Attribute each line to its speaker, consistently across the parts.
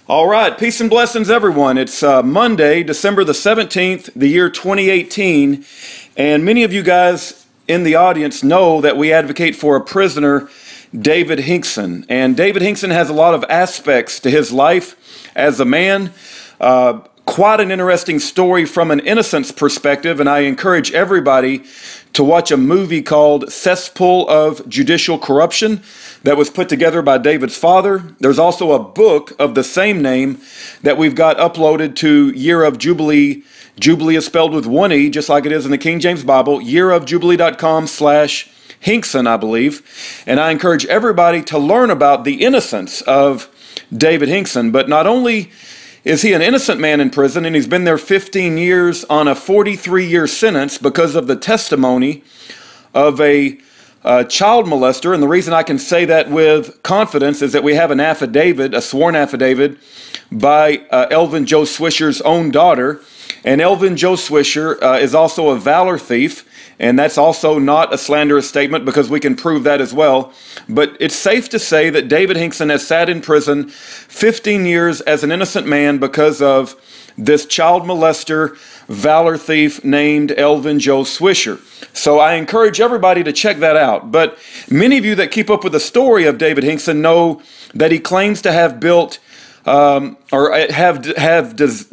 Speaker 1: All right, peace and blessings, everyone. It's Monday, December the 17th, the year 2018, and many of you guys in the audience know that we advocate for a prisoner, David Hinkson. And David Hinkson has a lot of aspects to his life as a man. Quite an interesting story from an innocence perspective, and I encourage everybody to watch a movie called Cesspool of Judicial Corruption that was put together by David's father. There's also a book of the same name that we've got uploaded to Year of Jubilee. Jubilee is spelled with one E, just like it is in the King James Bible, yearofjubilee.com/Hinkson, I believe. And I encourage everybody to learn about the innocence of David Hinkson. But not only is he an innocent man in prison, and he's been there 15 years on a 43-year sentence because of the testimony of a child molester. And the reason I can say that with confidence is that we have an affidavit, a sworn affidavit, by Elvin Joe Swisher's own daughter. And Elvin Joe Swisher is also a valor thief. And that's also not a slanderous statement because we can prove that as well. But it's safe to say that David Hinkson has sat in prison 15 years as an innocent man because of this child molester, valor thief named Elvin Joe Swisher. So I encourage everybody to check that out. But many of you that keep up with the story of David Hinkson know that he claims to have built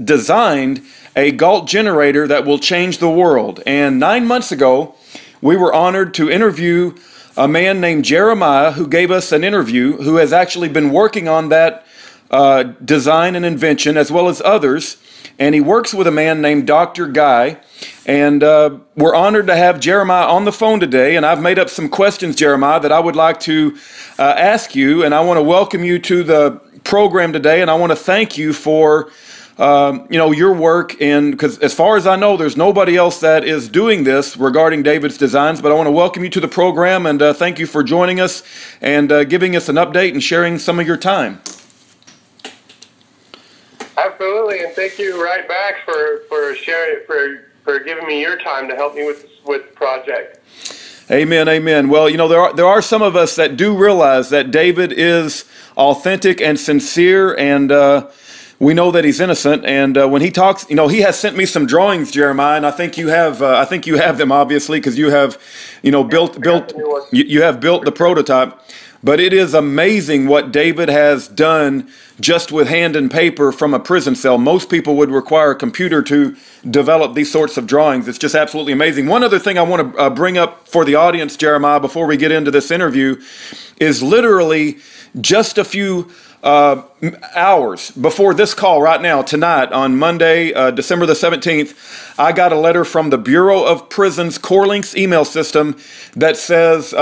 Speaker 1: designed a Galt generator that will change the world. And 9 months ago, we were honored to interview a man named Jeremiah who gave us an interview, who has actually been working on that design and invention as well as others. And he works with a man named Dr. Guy. And we're honored to have Jeremiah on the phone today. And I've made up some questions, Jeremiah, that I would like to ask you. And I want to welcome you to the program today. And I want to thank you for your work, and because as far as I know, there's nobody else that is doing this regarding David's designs. But I want to welcome you to the program and thank you for joining us and giving us an update and sharing some of your time.
Speaker 2: Absolutely, and thank you right back for sharing, for giving me your time to help me with the project.
Speaker 1: Amen, amen. Well, there are some of us that do realize that David is authentic and sincere, and we know that he's innocent. And when he talks, he has sent me some drawings, Jeremiah, and I think you have. I think you have them, obviously, because you have, built the prototype. But it is amazing what David has done just with hand and paper from a prison cell. Most people would require a computer to develop these sorts of drawings. It's just absolutely amazing. One other thing I want to bring up for the audience, Jeremiah, before we get into this interview, is literally just a few hours before this call right now, tonight, on Monday, December the 17th, I got a letter from the Bureau of Prisons Core Links email system that says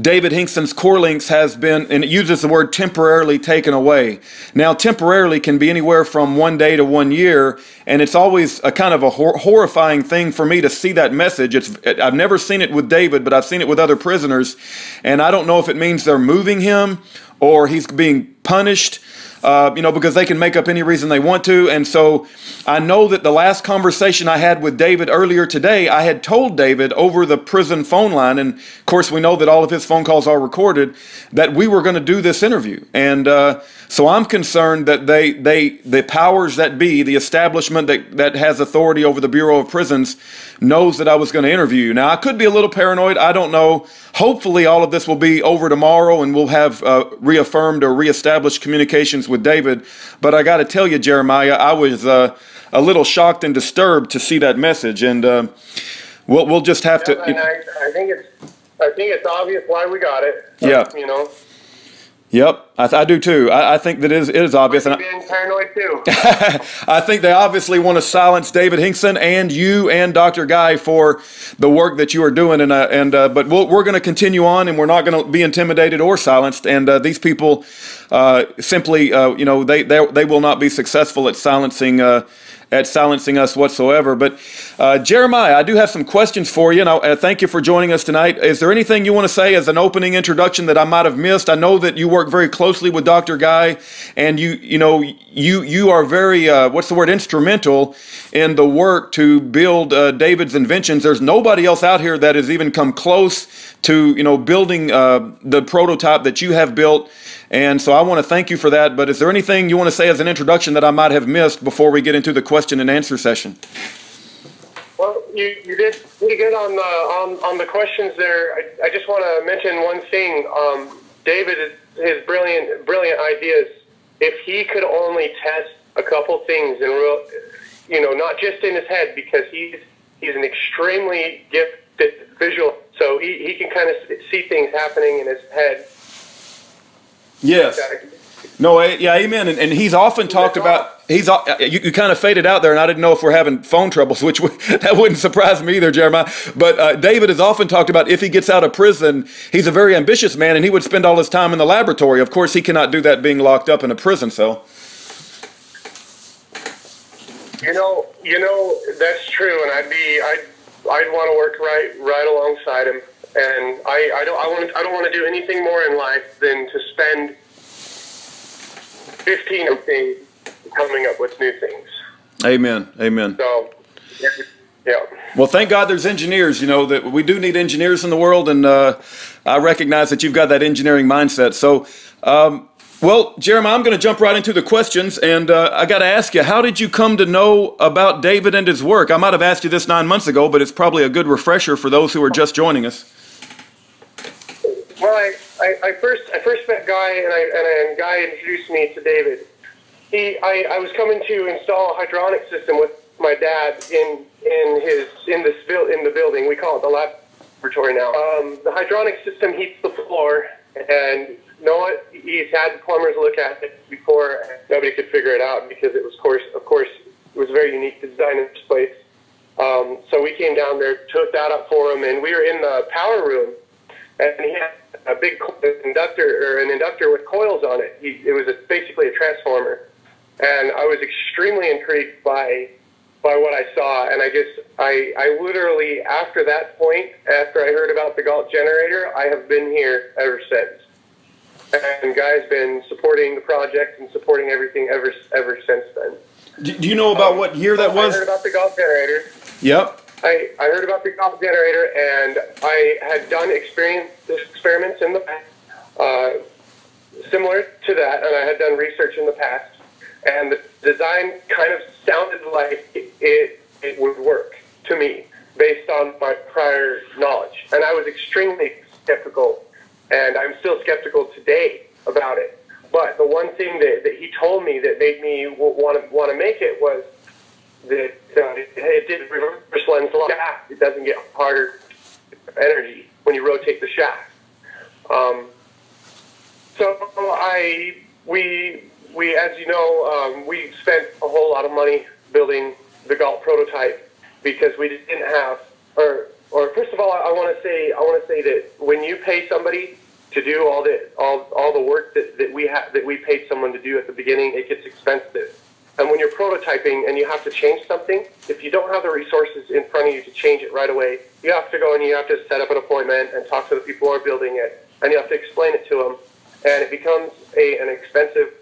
Speaker 1: David Hinkson's Core Links has been, and it uses the word temporarily, taken away. Now, temporarily can be anywhere from 1 day to 1 year, and it's always a kind of a horrifying thing for me to see that message. I've never seen it with David, but I've seen it with other prisoners, and I don't know if it means they're moving him or he's being punished, because they can make up any reason they want to. And so I know that the last conversation I had with David earlier today, I had told David over the prison phone line, and of course we know that all of his phone calls are recorded, that we were going to do this interview. And so I'm concerned that the powers that be, the establishment that has authority over the Bureau of Prisons, knows that I was going to interview you. Now, I could be a little paranoid. I don't know. Hopefully all of this will be over tomorrow and we'll have reaffirmed or reestablished communications with David. But I got to tell you, Jeremiah, I was a little shocked and disturbed to see that message. And we'll just have to.
Speaker 2: And I think it's obvious why we got it.
Speaker 1: Yeah. Yep, I do too. I think that it is obvious.
Speaker 2: I'm being paranoid too.
Speaker 1: I think they obviously want to silence David Hinkson and you and Dr. Guy for the work that you are doing. But we're going to continue on, and we're not going to be intimidated or silenced. And these people simply, they will not be successful at silencing us whatsoever. But Jeremiah, I do have some questions for you, and thank you for joining us tonight. Is there anything you want to say as an opening introduction that I might have missed? I know that you work very closely with Dr. Guy, and you are very instrumental in the work to build David's inventions. There's nobody else out here that has even come close to building the prototype that you have built. And so I want to thank you for that. But is there anything you want to say as an introduction that I might have missed before we get into the question and answer session?
Speaker 2: Well, you did pretty good on the questions there. I just want to mention one thing. David, his brilliant ideas. If he could only test a couple things in real, not just in his head, because he's an extremely gifted visual, so he can kind of see things happening in his head.
Speaker 1: Yes. No, yeah, amen. And he's often talked about, you kind of faded out there, and I didn't know if we're having phone troubles, which that wouldn't surprise me either, Jeremiah. But David has often talked about if he gets out of prison, he's a very ambitious man, and he would spend all his time in the laboratory. Of course, he cannot do that being locked up in a prison cell.
Speaker 2: That's true, and I'd want to work right alongside him, and I don't want to do anything more in life than to spend 15 things coming up with new things.
Speaker 1: Amen. Amen.
Speaker 2: So, yeah.
Speaker 1: Well, thank God there's engineers. That we do need engineers in the world, and I recognize that you've got that engineering mindset. So, well, Jeremiah, I'm going to jump right into the questions, and I got to ask you, how did you come to know about David and his work? I might have asked you this 9 months ago, but it's probably a good refresher for those who are just joining us.
Speaker 2: Well, I first met Guy, and Guy introduced me to David. I was coming to install a hydronic system with my dad in the building. We call it the laboratory now. The hydronic system heats the floor, and he's had the plumbers look at it before. Nobody could figure it out because it was, of course, it was a very unique design in this place. So we came down there, took that up for him, and we were in the power room, and he had a big inductor with coils on it. It was basically a transformer, and I was extremely intrigued by what I saw, and I literally, after that point, after I heard about the Galt generator, I have been here ever since. And Guy's been supporting the project and supporting everything ever since then.
Speaker 1: Do you know about what year that was?
Speaker 2: I heard about the Galt generator.
Speaker 1: Yep.
Speaker 2: I heard about the Galt generator, and I had done experiments in the past, similar to that, and I had done research in the past, and the design kind of sounded like it would work to me based on my prior knowledge. And I was extremely skeptical, and I'm still skeptical today about it. But the one thing that he told me that made me want to make it was that it did reverse lens lock. It doesn't get harder energy when you rotate the shaft. We, as you know, we spent a whole lot of money building the Galt prototype because we didn't have, or first of all, I want to say that when you pay somebody to do all the work that we paid someone to do at the beginning, it gets expensive. And when you're prototyping and you have to change something, if you don't have the resources in front of you to change it right away, you have to go and you have to set up an appointment and talk to the people who are building it, and you have to explain it to them, and it becomes an expensive,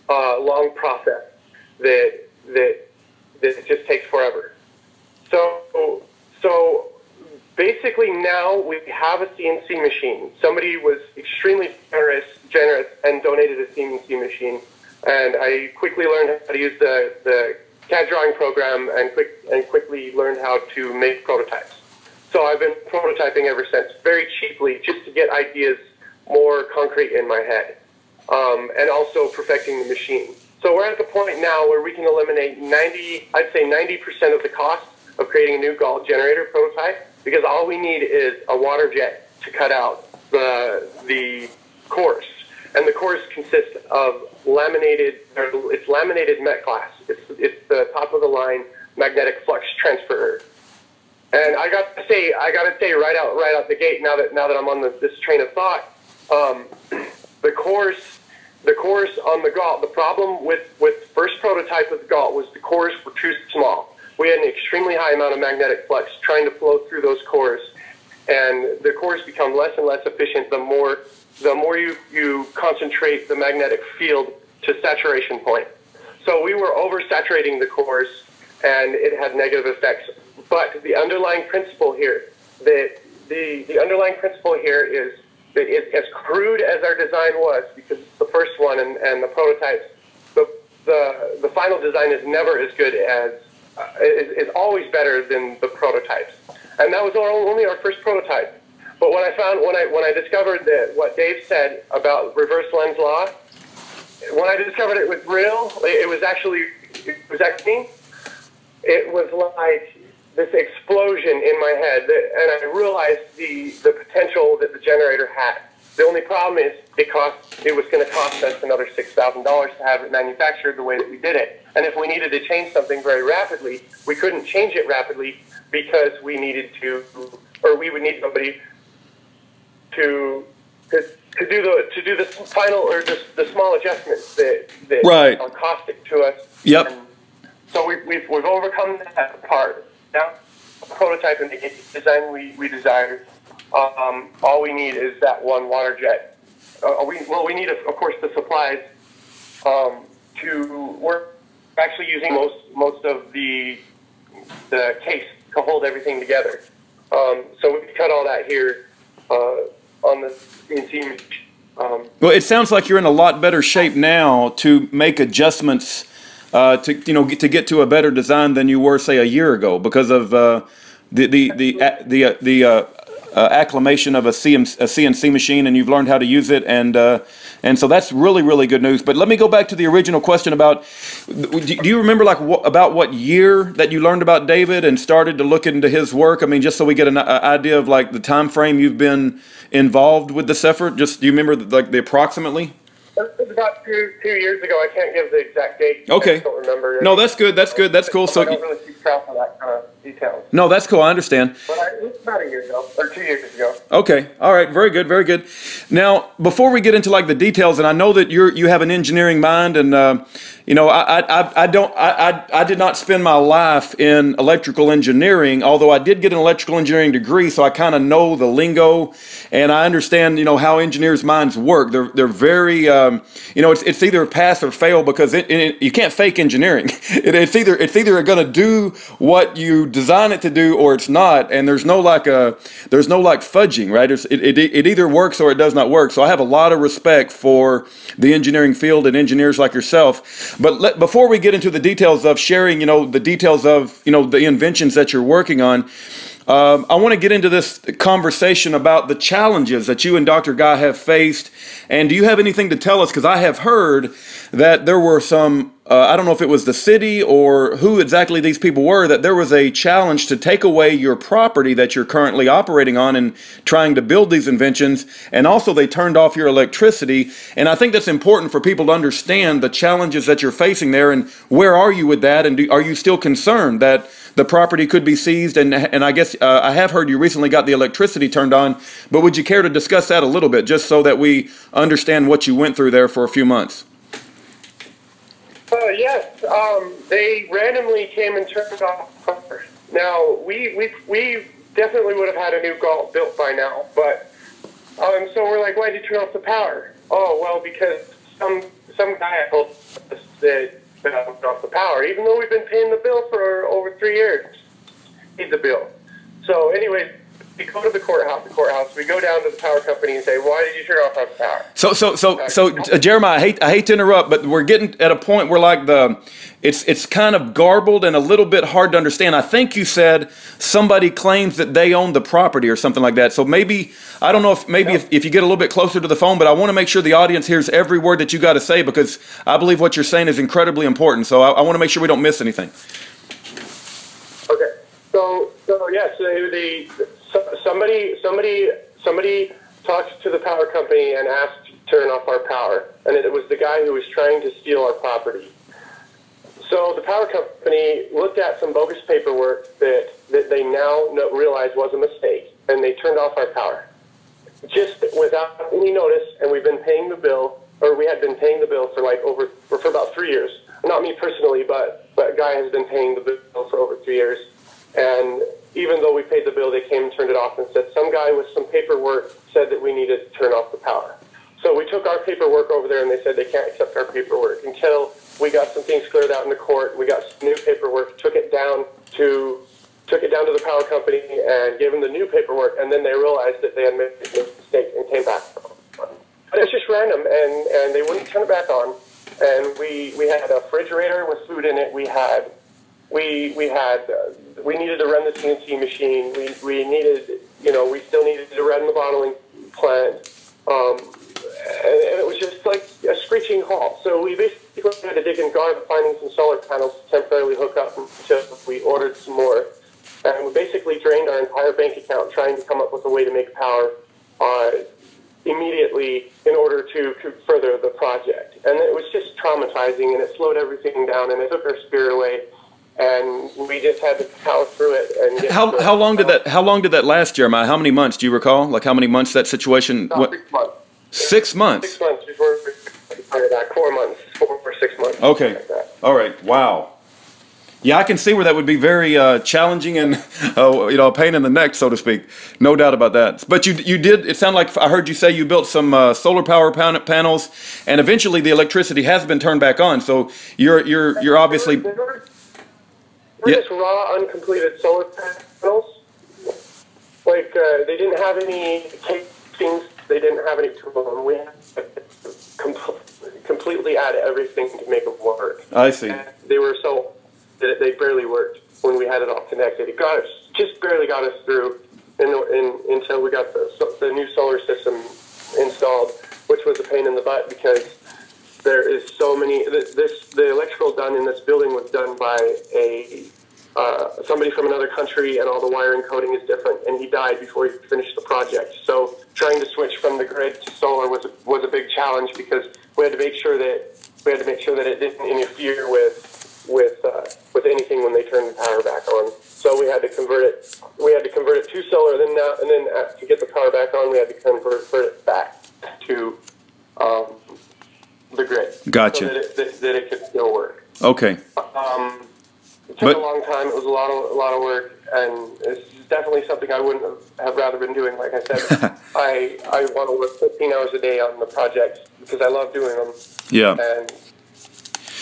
Speaker 2: long process that just takes forever. So basically now we have a CNC machine. Somebody was extremely generous and donated a CNC machine. And I quickly learned how to use the CAD drawing program and quickly learned how to make prototypes. So I've been prototyping ever since, very cheaply, just to get ideas more concrete in my head, and also perfecting the machine. So we're at the point now where we can eliminate 90% of the cost of creating a new Galt generator prototype, because all we need is a water jet to cut out the cores. And the cores consist of laminated Met glass. It's the top of the line magnetic flux transfer. And I got to say right out the gate, now that I'm on this train of thought, the cores on the Galt, the problem with first prototype of the Galt was the cores were too small. We had an extremely high amount of magnetic flux trying to flow through those cores, and the cores become less and less efficient the more you concentrate the magnetic field to saturation point. So we were oversaturating the cores, and it had negative effects. But the underlying principle here, the underlying principle here is as crude as our design was, because it's the first one and the prototypes, the final design is never as good as, is always better than the prototypes. And that was only our first prototype. But when I discovered that what Dave said about reverse lens law, when I discovered it was real, it was actually like this explosion in my head, and I realized the potential that the generator had. The only problem is it was going to cost us another $6,000 to have it manufactured the way that we did it. And if we needed to change something very rapidly, we couldn't change it rapidly because we needed to, or we would need somebody to do the final or the small adjustments that
Speaker 1: right.
Speaker 2: are caustic to us.
Speaker 1: Yep.
Speaker 2: And so we've overcome that part. Now, prototype and the design we desired. All we need is that one water jet. We need, of course, the supplies to work. Actually, using most of the case to hold everything together. So we cut all that here on the CNC machine.
Speaker 1: Well, it sounds like you're in a lot better shape now to make adjustments to get to a better design than you were, say, a year ago, because of the acclimation of a CNC machine, and you've learned how to use it, and so that's really, really good news. But let me go back to the original question about, do you remember about what year that you learned about David and started to look into his work? I mean, just so we get an idea of like the time frame you've been involved with this effort. Just, do you remember the approximately?
Speaker 2: It was about two years ago. I can't give the exact date.
Speaker 1: Okay.
Speaker 2: I don't remember.
Speaker 1: No, that's good. That's good. That's cool.
Speaker 2: So I don't really keep track of that kind of details.
Speaker 1: No, that's cool. I understand.
Speaker 2: But it was about a year ago, or 2 years ago.
Speaker 1: Okay. All right. Very good. Very good. Now, before we get into like the details, and I know that you have an engineering mind, and I did not spend my life in electrical engineering, although I did get an electrical engineering degree, so I kind of know the lingo, and I understand how engineers' minds work. They're very it's either pass or fail, because you can't fake engineering. It's either going to do what you design it to do, or it's not, and there's no fudging, right? It either works or it does not work. So I have a lot of respect for the engineering field and engineers like yourself. But before we get into the details of sharing, the details of the inventions that you're working on, I want to get into this conversation about the challenges that you and Dr. Guy have faced. And do you have anything to tell us? Because I have heard that there were some, I don't know if it was the city or who exactly these people were, that there was a challenge to take away your property that you're currently operating on and trying to build these inventions. And also they turned off your electricity. And I think that's important for people to understand the challenges that you're facing there. And where are you with that? And are you still concerned that the property could be seized? And I guess I have heard you recently got the electricity turned on, but would you care to discuss that a little bit, just so that we understand what you went through there for a few months?
Speaker 2: Yes, they randomly came and turned off power. Now, we definitely would have had a new Galt built by now, but so we're like, why did you turn off the power? Oh, well, because some guy told us that off the power, even though we've been paying the bill for over 3 years. Paid the bill. So anyways, we go to the courthouse, we go down to the power company and say, why did you turn off our power?
Speaker 1: So Jeremiah, I hate to interrupt, but we're getting at a point where like it's kind of garbled and a little bit hard to understand. I think you said somebody claims that they own the property or something like that. So maybe, I don't know if you get a little bit closer to the phone, but I want to make sure the audience hears every word that you got to say, because I believe what you're saying is incredibly important. So I want to make sure we don't miss anything.
Speaker 2: Okay. So yes, somebody talked to the power company and asked to turn off our power, and it was the guy who was trying to steal our property. So the power company looked at some bogus paperwork that they now realize was a mistake, and they turned off our power just without any notice. And we've been paying the bill, or we had been paying the bill for about 3 years. Not me personally, but a guy has been paying the bill for over 3 years. And even though we paid the bill, they came and turned it off and said some guy with some paperwork said that we needed to turn off the power. So we took our paperwork over there, and they said they can't accept our paperwork until we got some things cleared out in the court. We got some new paperwork, took it down to the power company and gave them the new paperwork, and then they realized that they had made a mistake. mistake and came back on. But it's just random, and they wouldn't turn it back on. And we had a refrigerator with food in it. We needed to run the CNC machine. We needed, we still needed to run the bottling plant. And it was just like a screeching halt. So we basically had to dig in guard, finding some solar panels to temporarily hook up until we ordered some more. And we basically drained our entire bank account trying to come up with a way to make power immediately in order to further the project. And it was just traumatizing, and it slowed everything down, and it took our spirit away. And we just had to power through it. And get
Speaker 1: how long did that last, Jeremiah? How many months do you recall? Like how many months that situation?
Speaker 2: 6 months.
Speaker 1: 6 months.
Speaker 2: 6 months before we started back. 4 months, 4 or 6 months.
Speaker 1: Okay.
Speaker 2: Like that.
Speaker 1: All right. Wow. Yeah, I can see where that would be very challenging and a pain in the neck, so to speak. No doubt about that. But you did. It sounded like I heard you say you built some solar power panels, and eventually the electricity has been turned back on. So you're obviously.
Speaker 2: They were just raw, uncompleted solar panels. Like they didn't have any casings. They didn't have any tools. We had to completely add everything to make it work.
Speaker 1: I see.
Speaker 2: And they were so. They barely worked when we had it all connected. It just barely got us through until we got the new solar system installed, which was a pain in the butt because there is so many. The electrical done in this building was done by somebody from another country, and all the wiring coding is different. And he died before he finished the project. So trying to switch from the grid to solar was a big challenge because we had to make sure that it didn't interfere with anything when they turned the power back on. So we had to convert it. We had to convert it to solar. Then to get the power back on, we had to convert it back to the grid.
Speaker 1: Gotcha.
Speaker 2: So that it could still work.
Speaker 1: Okay.
Speaker 2: It took a long time. It was a lot of work, and it's definitely something I wouldn't have rather been doing. Like I said, I want to work 15 hours a day on the project because I love doing them.
Speaker 1: Yeah.
Speaker 2: And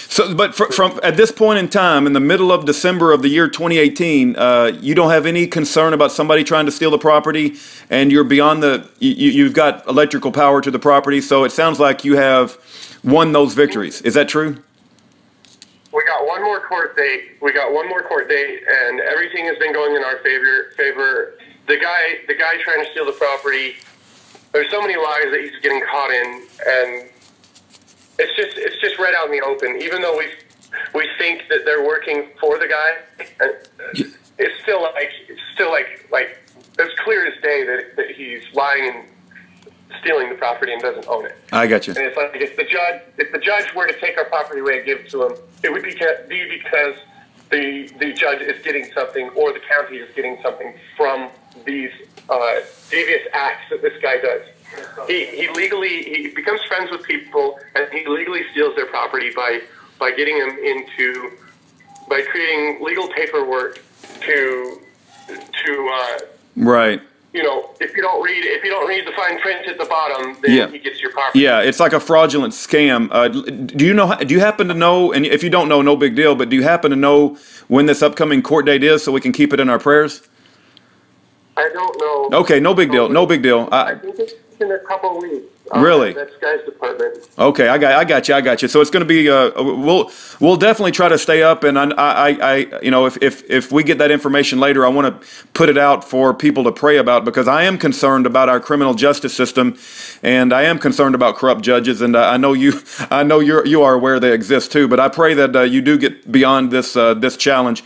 Speaker 1: so, but from at this point in time, in the middle of December of the year 2018, you don't have any concern about somebody trying to steal the property, and you're beyond you've got electrical power to the property. So it sounds like you have won those victories. Is that true?
Speaker 2: We got one more court date, and everything has been going in our favor. The guy trying to steal the property. There's so many lies that he's getting caught in, and it's just right out in the open. Even though we think that they're working for the guy, it's still like it's clear as day that he's lying and stealing the property and doesn't own it.
Speaker 1: I got you.
Speaker 2: And it's like if the judge were to take our property away and give it to him, it would be because the judge is getting something or the county is getting something from these devious acts that this guy does. He becomes friends with people and he legally steals their property by getting them by creating legal paperwork to
Speaker 1: right.
Speaker 2: If you don't read the fine print at the bottom, then he gets your property.
Speaker 1: Yeah, it's like a fraudulent scam. Do you happen to know, and if you don't know, no big deal, but do you happen to know when this upcoming court date is so we can keep it in our prayers?
Speaker 2: I don't know.
Speaker 1: Okay, no big deal. No big deal.
Speaker 2: I think it's in a couple of weeks.
Speaker 1: Really?
Speaker 2: That's Guy's department.
Speaker 1: Okay, I got you. So it's going to be. We'll definitely try to stay up, and if we get that information later, I want to put it out for people to pray about because I am concerned about our criminal justice system, and I am concerned about corrupt judges, and I know you are aware they exist too. But I pray that you do get beyond this challenge.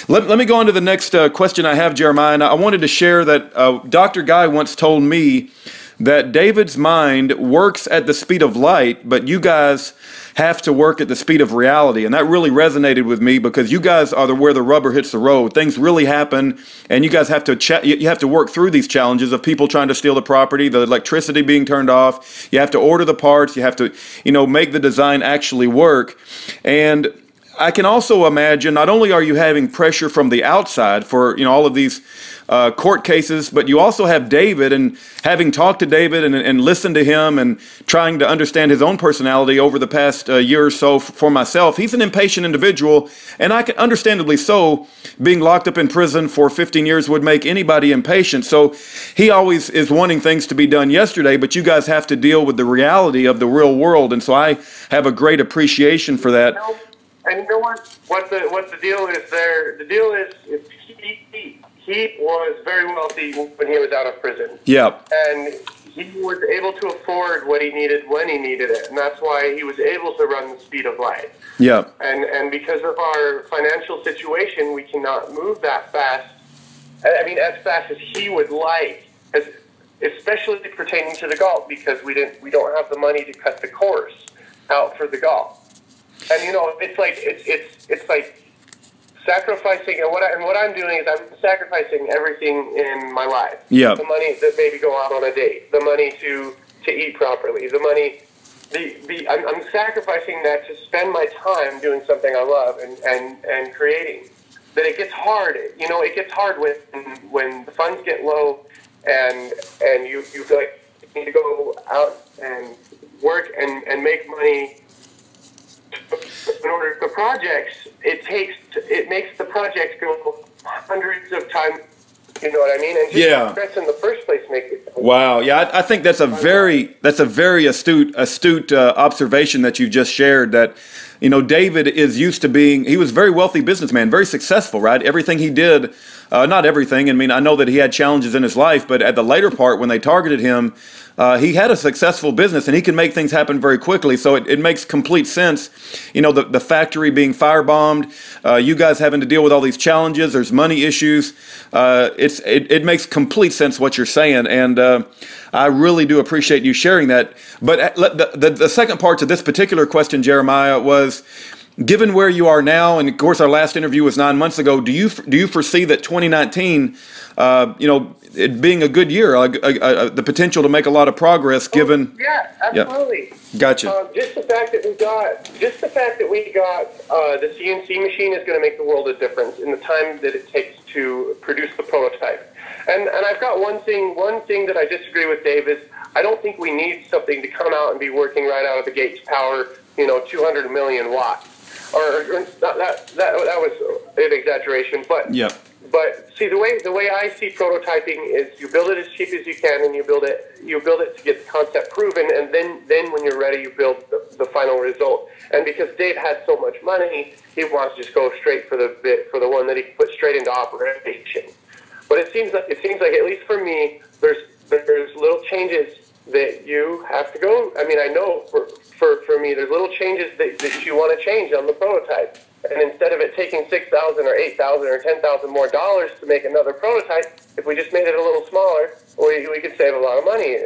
Speaker 1: Let me go on to the next question I have, Jeremiah. And I wanted to share that Dr. Guy once told me that David's mind works at the speed of light, but you guys have to work at the speed of reality. And that really resonated with me because you guys are where the rubber hits the road. Things really happen, and you guys have to work through these challenges of people trying to steal the property, the electricity being turned off. You have to order the parts. You have to, make the design actually work. And I can also imagine not only are you having pressure from the outside for all of these court cases, but you also have David, and having talked to David and listened to him and trying to understand his own personality over the past year or so for myself, he's an impatient individual, and I can understandably so. Being locked up in prison for 15 years would make anybody impatient. So he always is wanting things to be done yesterday, but you guys have to deal with the reality of the real world, and so I have a great appreciation for that.
Speaker 2: And you know what the deal is there? The deal is he was very wealthy when he was out of prison.
Speaker 1: Yeah.
Speaker 2: And he was able to afford what he needed when he needed it, and that's why he was able to run the speed of light.
Speaker 1: Yeah.
Speaker 2: And because of our financial situation, we cannot move that fast. I mean, as fast as he would like, especially pertaining to the Galt, because we don't have the money to cut the course out for the Galt. And it's like sacrificing, and what I'm doing is I'm sacrificing everything in my life.
Speaker 1: Yeah.
Speaker 2: The money that maybe go out on a date, the money to eat properly, the money. I'm sacrificing that to spend my time doing something I love and creating. That it gets hard. It gets hard when the funds get low, and you feel like you need to go out and work and make money. In order for projects, it makes the projects go hundreds of times. You know what I mean? And just stress in the first place makes it.
Speaker 1: Wow. Yeah, I think that's a very astute observation that you just shared. That David is used to being. He was a very wealthy businessman, very successful, right? Everything he did, not everything. I mean, I know that he had challenges in his life, but at the later part, when they targeted him, he had a successful business, and he can make things happen very quickly. So it makes complete sense. The factory being firebombed, you guys having to deal with all these challenges. There's money issues. It makes complete sense what you're saying, and I really do appreciate you sharing that. But the second part to this particular question, Jeremiah, was, given where you are now, and of course our last interview was 9 months ago, do you foresee that 2019, it being a good year, the potential to make a lot of progress? Given
Speaker 2: yeah, absolutely.
Speaker 1: Yeah. Gotcha.
Speaker 2: Just the fact that we got the CNC machine is going to make the world a difference in the time that it takes to produce the prototype. And I've got one thing that I disagree with Dave is I don't think we need something to come out and be working right out of the gates power 200 million watts. Or that was an exaggeration, but
Speaker 1: yeah.
Speaker 2: But see, the way I see prototyping is you build it as cheap as you can, and you build it to get the concept proven, and then when you're ready, you build the final result. And because Dave has so much money, he wants to just go straight for the one that he can put straight into operation. But it seems like at least for me, there's little changes that you have to go. I mean, I know for me, there's little changes that you want to change on the prototype. And instead of it taking $6,000 or $8,000 or $10,000 more dollars to make another prototype, if we just made it a little smaller, we could save a lot of money.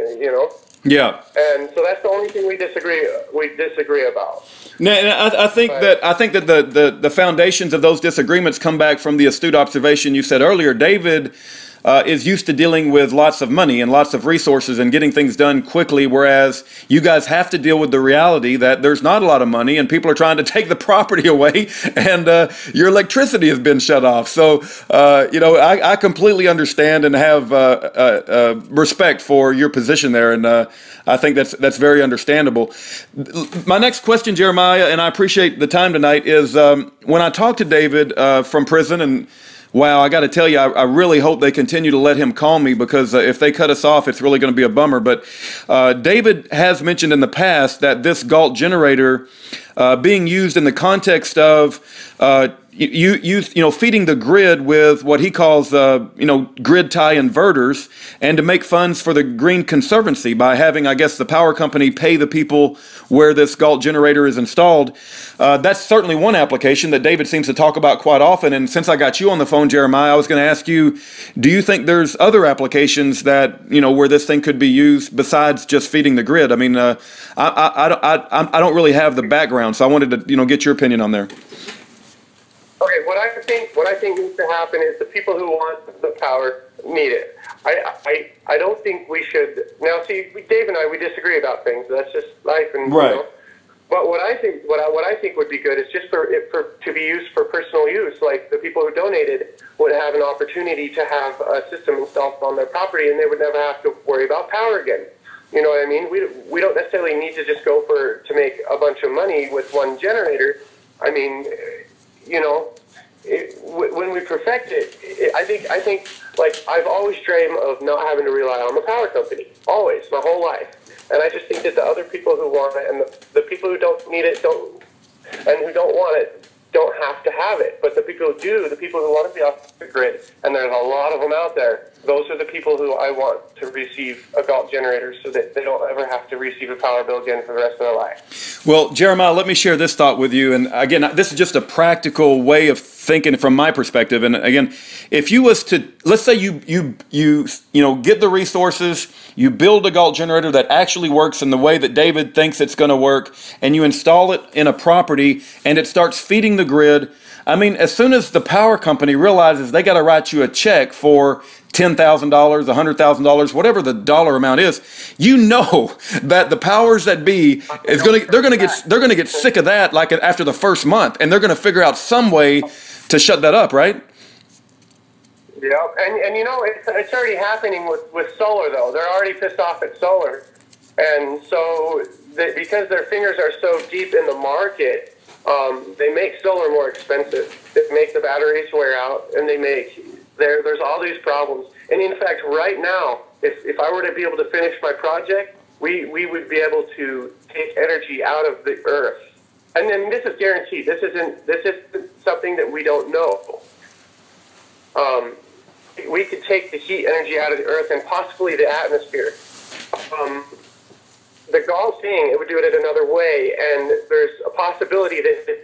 Speaker 1: Yeah.
Speaker 2: And so that's the only thing we disagree about.
Speaker 1: No, I think that the foundations of those disagreements come back from the astute observation you said earlier. David is used to dealing with lots of money and lots of resources and getting things done quickly, whereas you guys have to deal with the reality that there's not a lot of money and people are trying to take the property away, and your electricity has been shut off. So, I completely understand and have respect for your position there, and I think that's very understandable. My next question, Jeremiah, and I appreciate the time tonight, is when I talked to David from prison, and wow, I got to tell you, I really hope they continue to let him call me, because if they cut us off, it's really going to be a bummer. But David has mentioned in the past that this Galt generator being used in the context of feeding the grid with what he calls grid tie inverters, and to make funds for the Green Conservancy by having, I guess, the power company pay the people where this Galt generator is installed. That's certainly one application that David seems to talk about quite often. And since I got you on the phone, Jeremiah, I was going to ask you, do you think there's other applications that, where this thing could be used besides just feeding the grid? I mean, I don't really have the background, so I wanted to, get your opinion on there.
Speaker 2: Okay, what I think needs to happen is the people who want the power need it. I don't think we should. Now, see, Dave and I, we disagree about things. That's just life, and
Speaker 1: right.
Speaker 2: But what I think would be good is just to be used for personal use. Like the people who donated would have an opportunity to have a system installed on their property, and they would never have to worry about power again. You know what I mean? We don't necessarily need to just go to make a bunch of money with one generator. I mean, you know, when we perfect it, I think like I've always dreamed of not having to rely on the power company, always, my whole life. And I just think that the other people who want it and the people who don't need it and who don't want it don't have to have it. But the people who do, the people who want to be off the grid, and there's a lot of them out there, those are the people who I want to receive a Galt generator so that they don't ever have to receive a power bill again for the rest of their life.
Speaker 1: Well, Jeremiah, let me share this thought with you. And again, this is just a practical way of thinking from my perspective. And again, if you was to, let's say you get the resources, you build a Galt generator that actually works in the way that David thinks it's going to work, and you install it in a property and it starts feeding the grid. I mean, as soon as the power company realizes they got to write you a check for $10,000, $100,000, whatever the dollar amount is, you know that the powers that be they're going to get sick of that like after the first month, and they're going to figure out some way to shut that up, right?
Speaker 2: Yeah, and you know it's already happening with solar though. They're already pissed off at solar, and so because their fingers are so deep in the market, they make solar more expensive. They make the batteries wear out, and there's all these problems. And in fact, right now, if I were to be able to finish my project, we would be able to take energy out of the earth. And then this is guaranteed. This isn't something that we don't know. We could take the heat energy out of the earth and possibly the atmosphere. The Galt thing, it would do it in another way, and there's a possibility that if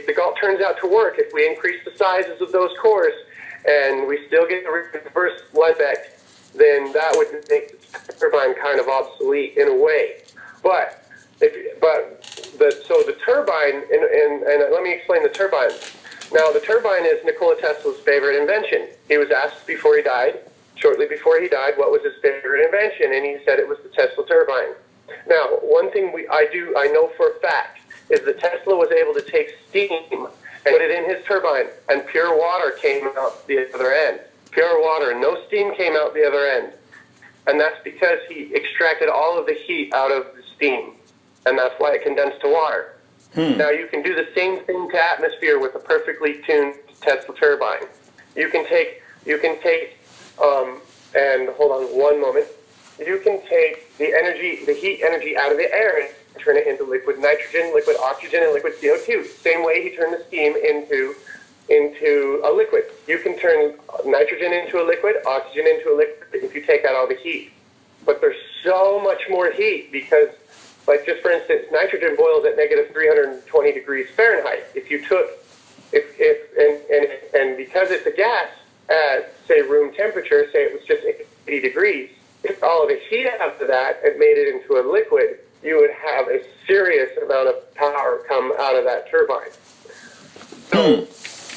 Speaker 2: the Galt turns out to work, if we increase the sizes of those cores, and we still get the reverse effect, then that would make the turbine kind of obsolete in a way. So the turbine, and let me explain the turbine. Now, the turbine is Nikola Tesla's favorite invention. He was asked shortly before he died, what was his favorite invention, and he said it was the Tesla turbine. Now, one thing I know for a fact is that Tesla was able to take steam and put it in his turbine, and pure water came out the other end. Pure water, no steam came out the other end. And that's because he extracted all of the heat out of the steam, and that's why it condensed to water. Now, you can do the same thing to atmosphere with a perfectly tuned Tesla turbine. You can take, and hold on one moment. You can take the heat energy out of the air and turn it into liquid nitrogen, liquid oxygen, and liquid CO2. Same way he turned the steam into a liquid. You can turn nitrogen into a liquid, oxygen into a liquid if you take out all the heat. But there's so much more heat because, like, just for instance, nitrogen boils at negative 320 degrees Fahrenheit. If you took, and because it's a gas at, say, room temperature, say it was just 80 degrees, if all of the heat after that and made it into a liquid, you would have a serious amount of power come out of that turbine. So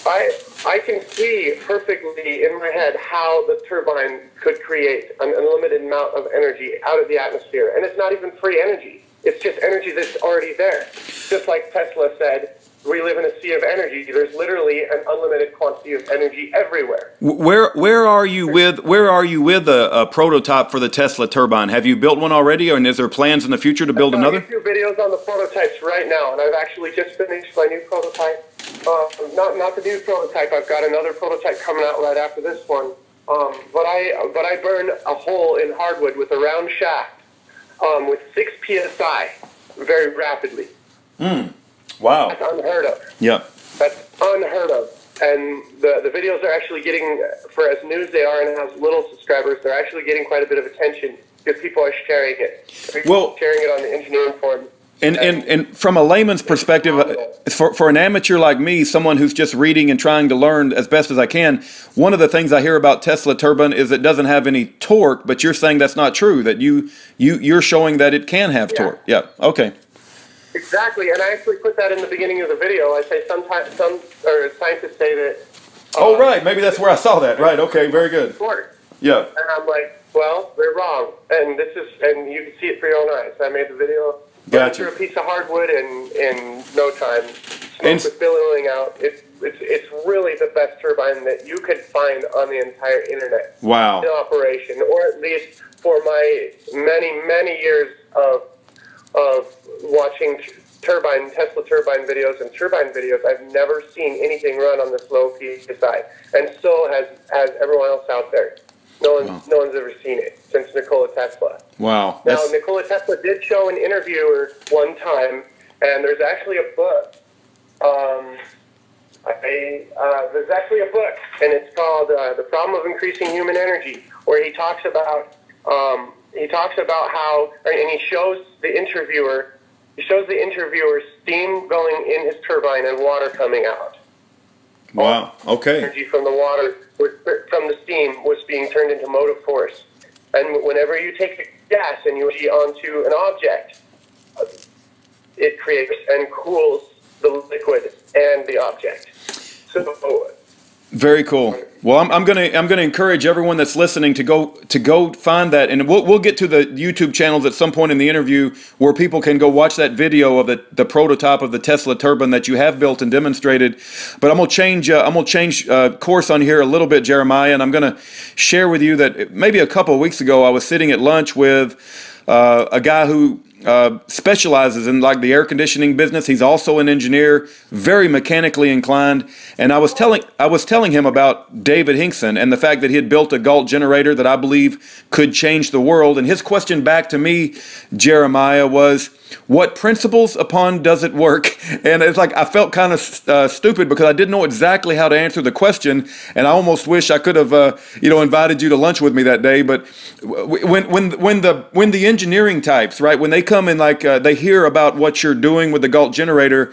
Speaker 2: I can see perfectly in my head how the turbine could create an unlimited amount of energy out of the atmosphere. And it's not even free energy. It's just energy that's already there. Just like Tesla said, we live in a sea of energy. There's literally an unlimited quantity of energy everywhere.
Speaker 1: Where are you with a prototype for the Tesla turbine? Have you built one already, or is there plans in the future to build another?
Speaker 2: I've got YouTube videos on the prototypes right now, and I've actually just finished my new prototype. Not the new prototype. I've got another prototype coming out right after this one. But I burn a hole in hardwood with a round shaft with 6 psi very rapidly.
Speaker 1: Wow.
Speaker 2: That's unheard of.
Speaker 1: Yep.
Speaker 2: That's unheard of. And the videos are actually getting, for as new as they are and has little subscribers, they're actually getting quite a bit of attention because people are sharing it. People are sharing it on the engineering forum.
Speaker 1: And from a layman's perspective, for an amateur like me, someone who's just reading and trying to learn as best as I can, one of the things I hear about Tesla turbine is it doesn't have any torque, but you're saying that's not true, that you're showing that it can have torque. Yeah, okay.
Speaker 2: Exactly, and I actually put that in the beginning of the video. I say some scientists say that...
Speaker 1: oh, right, maybe that's where I saw that. Right, okay, very good.
Speaker 2: Torque.
Speaker 1: Yeah.
Speaker 2: And I'm like, well, they're wrong. And you can see it for your own eyes. I made the video Burn
Speaker 1: Gotcha.
Speaker 2: through a piece of hardwood in no time. Smoke
Speaker 1: And
Speaker 2: is billowing out. It's really the best turbine that you could find on the entire internet
Speaker 1: wow.
Speaker 2: in operation, or at least for my many years of watching Tesla turbine videos and turbine videos, I've never seen anything run on this low PSI, and so has everyone else out there. No one's ever seen it since Nikola Tesla.
Speaker 1: Wow.
Speaker 2: Now, Nikola Tesla did show an interviewer one time, and there's actually a book. There's actually a book, and it's called "The Problem of Increasing Human Energy," where he talks about how, and he shows the interviewer steam going in his turbine and water coming out.
Speaker 1: Wow. Okay.
Speaker 2: Energy from the water, from the steam, was being turned into motive force. And whenever you take the gas and you put onto an object, it creates and cools the liquid and the object. So
Speaker 1: very cool. Well, I'm gonna encourage everyone that's listening to go find that, and we'll get to the YouTube channels at some point in the interview where people can go watch that video of the prototype of the Tesla turbine that you have built and demonstrated. But I'm gonna change course on here a little bit, Jeremiah, and I'm gonna share with you that maybe a couple of weeks ago I was sitting at lunch with a guy who specializes in like the air conditioning business. He's also an engineer, very mechanically inclined, and I was telling him about David Hinkson and the fact that he had built a Galt generator that I believe could change the world. And his question back to me, Jeremiah, was, what principles upon does it work? And it's like I felt kind of stupid because I didn't know exactly how to answer the question, and I almost wish I could have invited you to lunch with me that day. But when the engineering types, right, when they come and they hear about what you're doing with the Galt generator,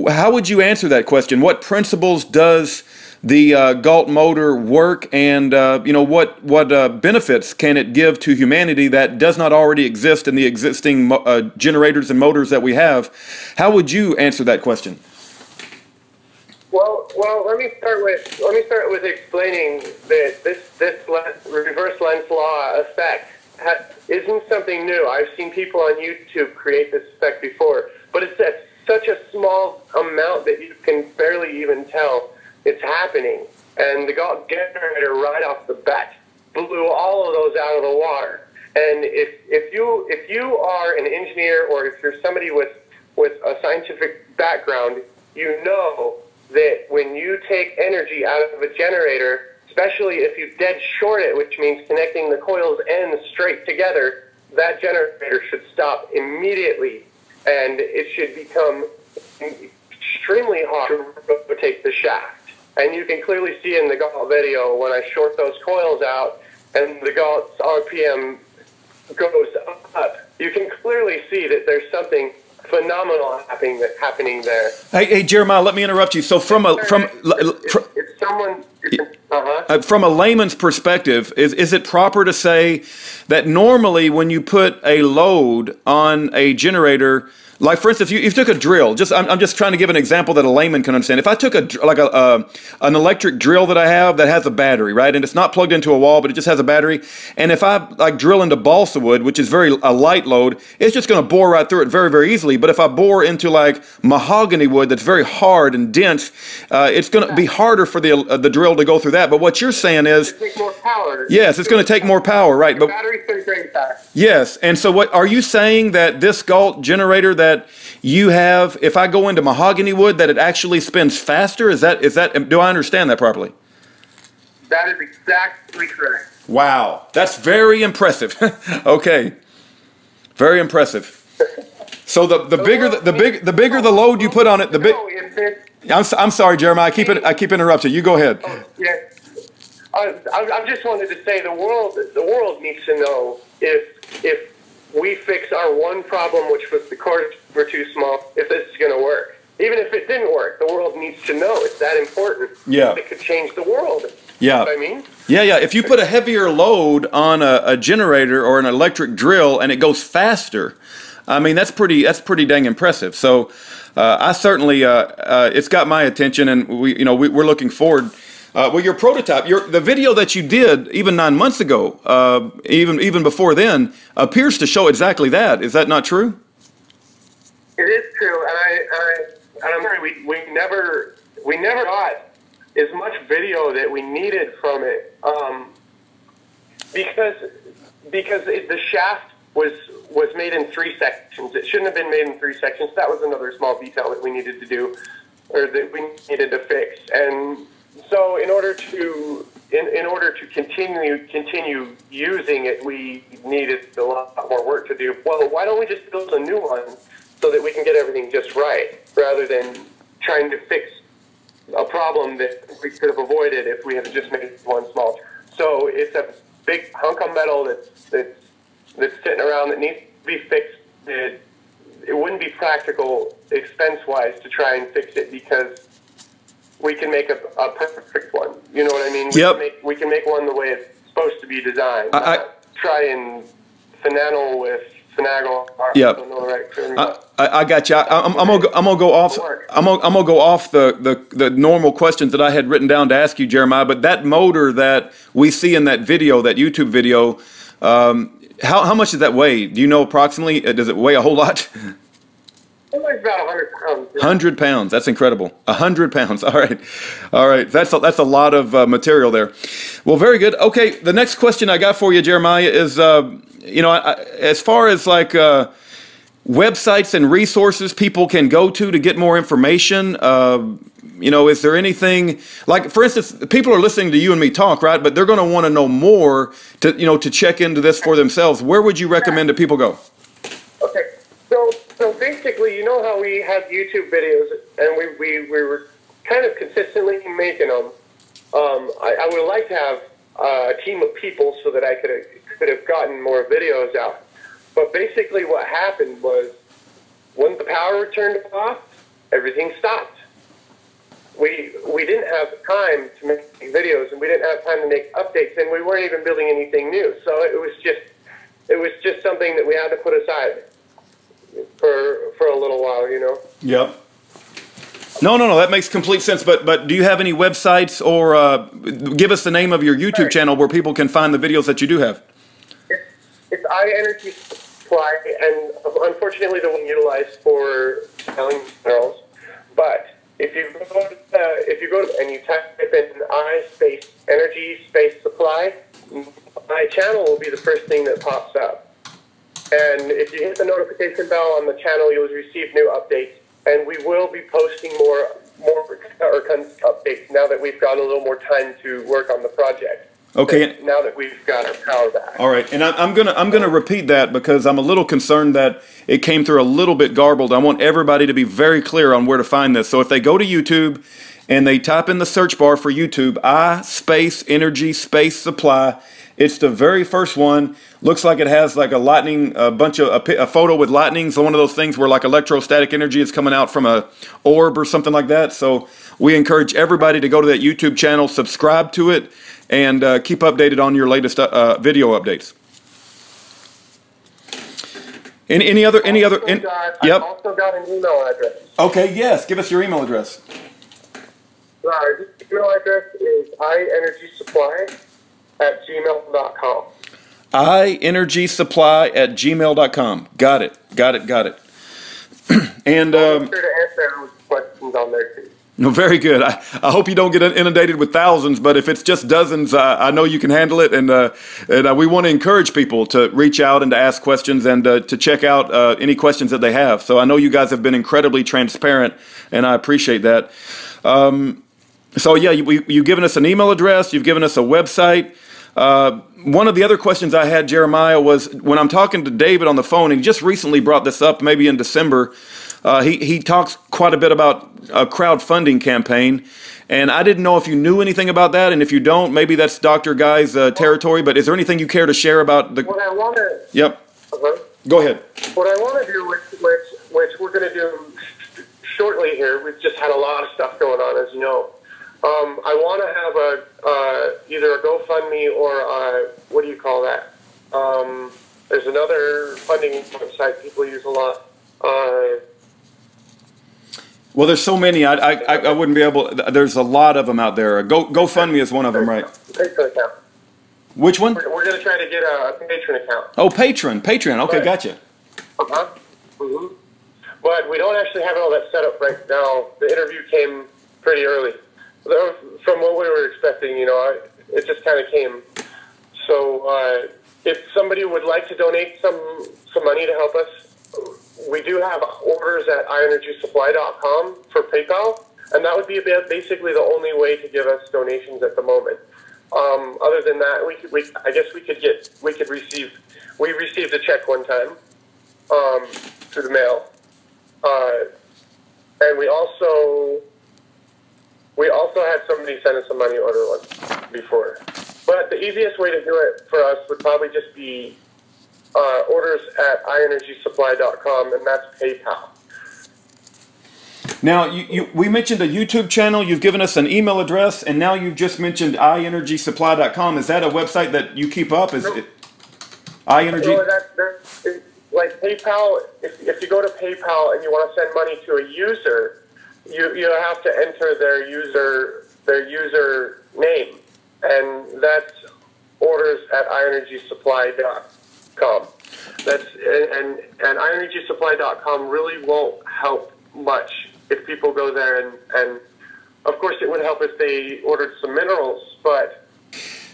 Speaker 1: how would you answer that question? What principles does the Galt motor work, and what benefits can it give to humanity that does not already exist in the existing generators and motors that we have? How would you answer that question?
Speaker 2: Well, let me start with explaining that this reverse Lenz's law effect isn't something new. I've seen people on YouTube create this effect before, but it's at such a small amount that you can barely even tell it's happening. And the Galt generator right off the bat blew all of those out of the water. And if you are an engineer, or if you're somebody with a scientific background, you know that when you take energy out of a generator, especially if you dead short it, which means connecting the coils ends straight together, that generator should stop immediately, and it should become extremely hard to rotate the shaft. And you can clearly see in the Galt video when I short those coils out and the Galt's RPM goes up, you can clearly see that there's something phenomenal happening there.
Speaker 1: Hey, Jeremiah, let me interrupt you. So from a layman's perspective, is it proper to say that normally when you put a load on a generator, like for instance, if you took a drill, I'm just trying to give an example that a layman can understand. If I took an electric drill that I have that has a battery, right, and it's not plugged into a wall, but it just has a battery, and if I drill into balsa wood, which is a light load, it's just going to bore right through it very, very easily. But if I bore into like mahogany wood that's very hard and dense, it's going to be harder for the drill to go through that. But what you're saying is,
Speaker 2: it takes more power.
Speaker 1: Yes, it's going to take more power, right?
Speaker 2: But battery's going to drain fast.
Speaker 1: Yes, and so what are you saying, that this Galt generator that you have, if I go into mahogany wood, that it actually spins faster? Is that do I understand that properly?
Speaker 2: That is exactly correct.
Speaker 1: Wow, that's very impressive. Okay, very impressive. So the bigger the load you put on it, the big. I'm sorry, Jeremiah. I keep interrupting. You go ahead.
Speaker 2: Oh, yeah. I just wanted to say the world needs to know if we fix our one problem, which was the cores were too small, if this is going to work. Even if it didn't work, the world needs to know it's that important.
Speaker 1: Yeah.
Speaker 2: It could change the world.
Speaker 1: Yeah.
Speaker 2: You know what I mean?
Speaker 1: Yeah. If you put a heavier load on a generator or an electric drill and it goes faster, I mean, that's pretty dang impressive. So I certainly, it's got my attention, and we're looking forward. Well, your prototype, the video that you did even 9 months ago, even before then, appears to show exactly that. Is that not true?
Speaker 2: It is true, and I'm sorry, we never got as much video that we needed from it, because the shaft was made in 3 sections. It shouldn't have been made in 3 sections. That was another small detail that we needed to do, or that we needed to fix. And so, in order to continue using it, we needed a lot more work to do. Well, why don't we just build a new one so that we can get everything just right, rather than trying to fix a problem that we could have avoided if we had just made one small. So it's a big hunk of metal that's sitting around that needs to be fixed. It wouldn't be practical expense-wise to try and fix it, because we can make a perfect one. You know what I mean? We can make one the way it's supposed to be designed. Try and finagle.
Speaker 1: Yep.
Speaker 2: I don't know the right term.
Speaker 1: I got you. I'm gonna go off the normal questions that I had written down to ask you, Jeremiah. But that motor that we see in that video, that YouTube video, how much does that weigh? Do you know approximately? Does it weigh a whole lot?
Speaker 2: It weighs about 100 pounds.
Speaker 1: 100 pounds. That's incredible. 100 pounds. All right. That's a lot of material there. Well, very good. Okay. The next question I got for you, Jeremiah, is as far as like websites and resources people can go to get more information. Is there anything, like, for instance, people are listening to you and me talk, right? But they're going to want to know more to check into this for themselves. Where would you recommend that people go?
Speaker 2: Okay. So basically, you know how we have YouTube videos, and we were kind of consistently making them. I would like to have a team of people so that I could have gotten more videos out. But basically what happened was, when the power turned off, everything stopped. We didn't have time to make videos, and we didn't have time to make updates, and we weren't even building anything new. So it was just something that we had to put aside for a little while,
Speaker 1: Yep. No, that makes complete sense. But do you have any websites, or give us the name of your YouTube channel where people can find the videos that you do have?
Speaker 2: It's iEnergy Supply, and unfortunately the one utilized for selling minerals. But if you go to and you type in I-energy-supply, my channel will be the first thing that pops up. And if you hit the notification bell on the channel, you'll receive new updates. And we will be posting more updates now that we've got a little more time to work on the project.
Speaker 1: Okay.
Speaker 2: Now that we've got our power back.
Speaker 1: All right, and I'm gonna repeat that because I'm a little concerned that it came through a little bit garbled. I want everybody to be very clear on where to find this. So if they go to YouTube and they type in the search bar for YouTube, I-energy-supply. It's the very first one. Looks like it has like a lightning, a photo with lightning. So one of those things where like electrostatic energy is coming out from a orb or something like that. So we encourage everybody to go to that YouTube channel, subscribe to it, and keep updated on your latest video updates. Any other? Yep.
Speaker 2: I've also got an email address.
Speaker 1: Okay. Yes. Give us your email address.
Speaker 2: Our email address is iEnergySupply@gmail.com.
Speaker 1: iEnergySupply@gmail.com. Got it. And
Speaker 2: I'm sure to answer those questions on there too.
Speaker 1: No, very good. I hope you don't get inundated with thousands, but if it's just dozens, I know you can handle it. And we want to encourage people to reach out and to ask questions and to check out any questions that they have. So I know you guys have been incredibly transparent, and I appreciate that. So yeah, you've given us an email address. You've given us a website. One of the other questions I had, Jeremiah, was when I'm talking to David on the phone, and he just recently brought this up, maybe in December. He talks quite a bit about a crowdfunding campaign, and I didn't know if you knew anything about that, and if you don't, maybe that's Dr. Guy's territory, but is there anything you care to share about the...
Speaker 2: What I want to...
Speaker 1: Yep. Go ahead.
Speaker 2: What I want to do, which we're going to do shortly here, we've just had a lot of stuff going on, as you know. I want to have either a GoFundMe or what do you call that? There's another funding website people use a lot.
Speaker 1: Well, there's so many. I wouldn't be able. There's a lot of them out there. GoFundMe is one of them, right?
Speaker 2: Patron account.
Speaker 1: Which one?
Speaker 2: We're going to try to get a Patron account.
Speaker 1: Oh, Patreon. Okay, right. Gotcha.
Speaker 2: Mm-hmm. but we don't actually have all that set up right now. The interview came pretty early. From what we were expecting, it just kind of came. So if somebody would like to donate some money to help us, we do have orders at ienergysupply.com for PayPal, and that would be basically the only way to give us donations at the moment. Other than that, we received a check one time through the mail, and we also had somebody send us a money order once before. But the easiest way to do it for us would probably just be orders at ienergysupply.com, and that's PayPal.
Speaker 1: Now, we mentioned a YouTube channel, you've given us an email address, and now you've just mentioned ienergysupply.com. Is that a website that you keep up? Is it iEnergy?
Speaker 2: No, that's like PayPal. If you go to PayPal and you want to send money to a user, you have to enter their user name, and that's orders at ienergysupply.com. And ienergysupply.com really won't help much if people go there, and of course it would help if they ordered some minerals, but...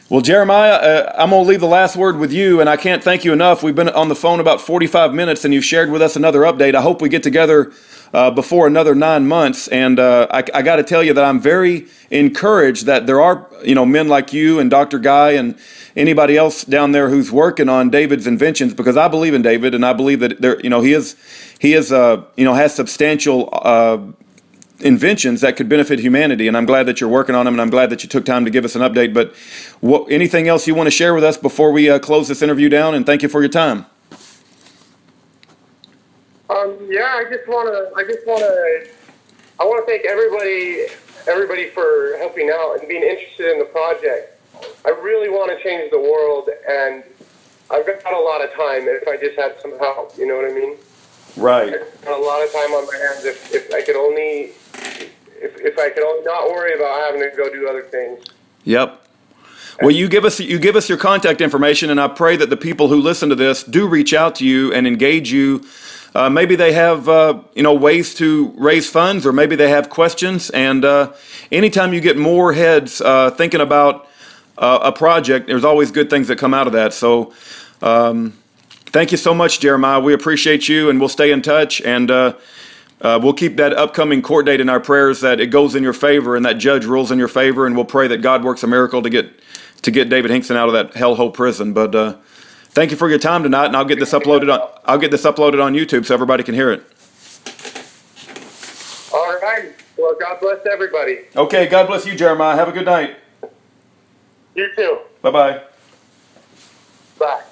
Speaker 1: Well, Jeremiah, I'm going to leave the last word with you, and I can't thank you enough. We've been on the phone about 45 minutes, and you've shared with us another update. I hope we get together before another 9 months, and I got to tell you that I'm very encouraged that there are men like you and Dr. Guy and anybody else down there who's working on David's inventions, because I believe in David, and I believe that he has substantial inventions that could benefit humanity, and I'm glad that you're working on them, and I'm glad that you took time to give us an update. But anything else you want to share with us before we close this interview down? And thank you for your time.
Speaker 2: I want to thank everybody for helping out and being interested in the project. I really want to change the world, and I've got a lot of time if I just had some help. You know what I mean?
Speaker 1: Right.
Speaker 2: I've got a lot of time on my hands if I could only not worry about having to go do other things.
Speaker 1: Yep. Well, you give us your contact information, and I pray that the people who listen to this do reach out to you and engage you. Maybe they have ways to raise funds, or maybe they have questions. And anytime you get more heads thinking about a project, there's always good things that come out of that. So thank you so much, Jeremiah. We appreciate you, and we'll stay in touch. And we'll keep that upcoming court date in our prayers, that it goes in your favor and that judge rules in your favor. And we'll pray that God works a miracle to get David Hinkson out of that hellhole prison. But thank you for your time tonight, and I'll get this uploaded on YouTube so everybody can hear it.
Speaker 2: All right. Well, God bless everybody.
Speaker 1: Okay. God bless you, Jeremiah. Have a good night.
Speaker 2: You too.
Speaker 1: Bye-bye.
Speaker 2: Bye.